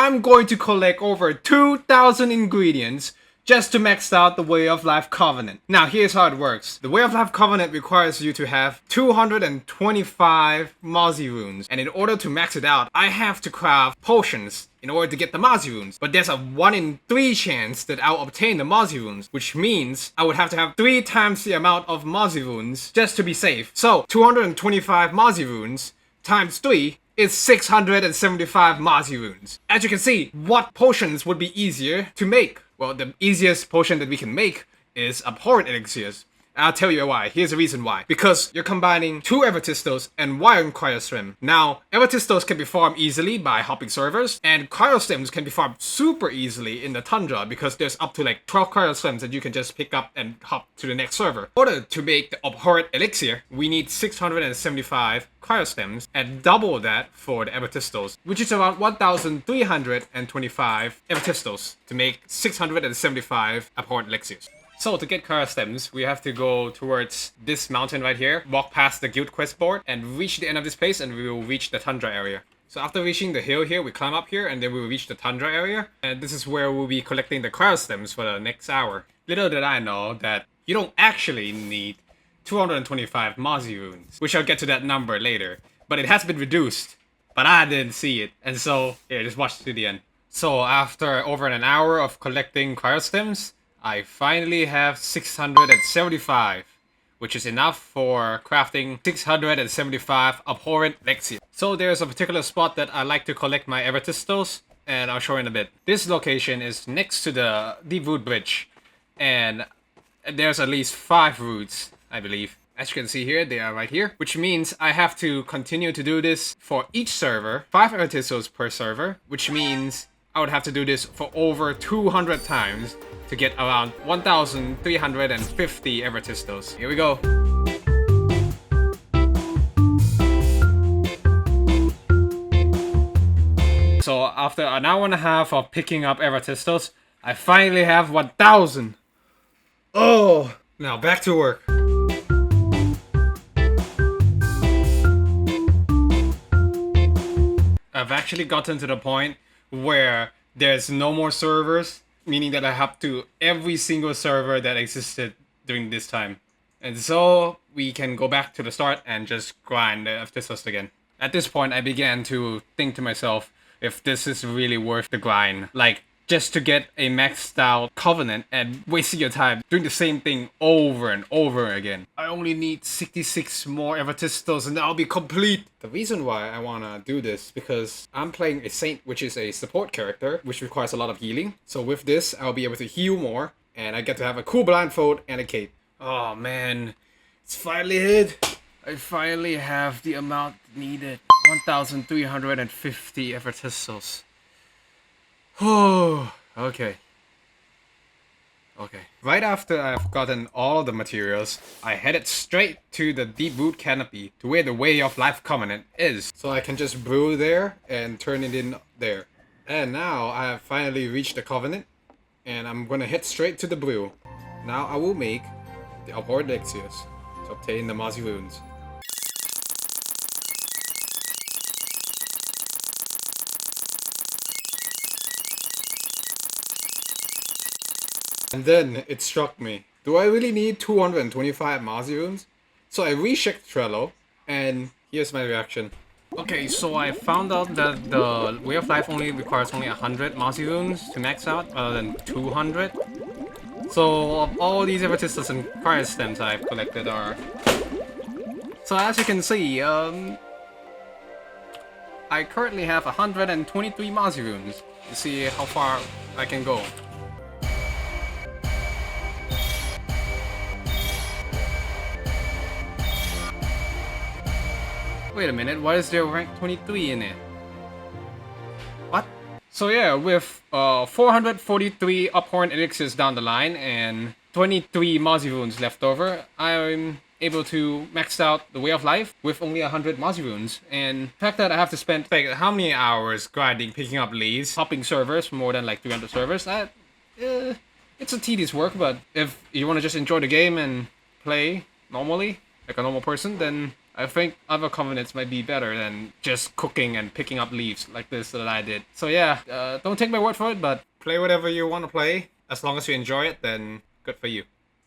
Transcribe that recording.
I'm going to collect over 2,000 ingredients just to max out the Way of Life Covenant. Now here's how it works. The Way of Life Covenant requires you to have 225 Mozzie runes, and in order to max it out, I have to craft potions in order to get the Mozzie runes. But there's a 1 in 3 chance that I'll obtain the Mozzie runes, which means I would have to have 3 times the amount of Mozzie runes just to be safe. So 225 Mozzie runes times 3 is 675 Mozzie runes. As you can see, what potions would be easier to make? Well, the easiest potion that we can make is Abhorrent Elixirs. I'll tell you why. Here's the reason why. Because you're combining 2 Evertistos and 1 Cryostem. Now, Evertistos can be farmed easily by hopping servers, and Cryostems can be farmed super easily in the Tundra because there's up to like 12 Cryostems that you can just pick up and hop to the next server. In order to make the Abhorrent Elixir, we need 675 Cryostems and double that for the Evertistos, which is around 1,325 Evertistos to make 675 Abhorrent Elixirs. So to get Cryostems, we have to go towards this mountain right here, walk past the guild quest board, and reach the end of this place, and we will reach the Tundra area. So after reaching the hill here, we climb up here, and then we will reach the Tundra area, and this is where we'll be collecting the Cryostems for the next hour. Little did I know that you don't actually need 225 Mozzie runes, which I'll get to that number later, but it has been reduced, but I didn't see it, and so, yeah, just watch to the end. So after over an hour of collecting Cryostems, I finally have 675, which is enough for crafting 675 Abhorrent Elixirs. So there's a particular spot that I like to collect my Evertistos, and I'll show you in a bit. This location is next to the Deep Root Bridge, and there's at least 5 roots, I believe. As you can see here, they are right here, which means I have to continue to do this for each server, 5 Evertistos per server, which means I would have to do this for over 200 times to get around 1,350 Evertistos. Here we go. So after an hour and a half of picking up Evertistos, I finally have 1,000. Oh! Now back to work. I've actually gotten to the point where there's no more servers, meaning that I have to every single server that existed during this time. And so we can go back to the start and just grind the Evertistos again. At this point, I began to think to myself if this is really worth the grind. Like, just to get a maxed out Covenant and wasting your time doing the same thing over and over again. I only need 66 more Evertistos and I'll be complete. The reason why I wanna do this because I'm playing a Saint, which is a support character, which requires a lot of healing. So with this, I'll be able to heal more, and I get to have a cool blindfold and a cape. Oh man, it's finally hit. I finally have the amount needed. 1,350 Evertistos. Oh, okay. Right after I've gotten all the materials, I headed straight to the Deep Root Canopy, to where the Way of Life Covenant is. So I can just brew there and turn it in there. And now I have finally reached the Covenant, and I'm gonna head straight to the brew. Now I will make the Abhorrent Elixirs to obtain the Mozzie runes. And then it struck me. Do I really need 225 Mozzie runes? So I rechecked Trello, and here's my reaction. Okay, so I found out that the Way of Life only requires only 100 Mozzie runes to max out, rather than 200. So of all these Evertistos and Cryostems I've collected are... So as you can see, I currently have 123 Mozzie runes. To see how far I can go. Wait a minute, why is there rank 23 in it? What? So yeah, with 443 Abhorrent Elixirs down the line and 23 Mozzie runes left over, I'm able to max out the Way of Life with only 100 Mozzie runes. And the fact that I have to spend like how many hours grinding, picking up leads, hopping servers, more than like 300 servers, it's a tedious work, but if you want to just enjoy the game and play normally, like a normal person, then I think other covenants might be better than just cooking and picking up leaves like this that I did. So yeah, don't take my word for it, but play whatever you want to play. As long as you enjoy it, then good for you.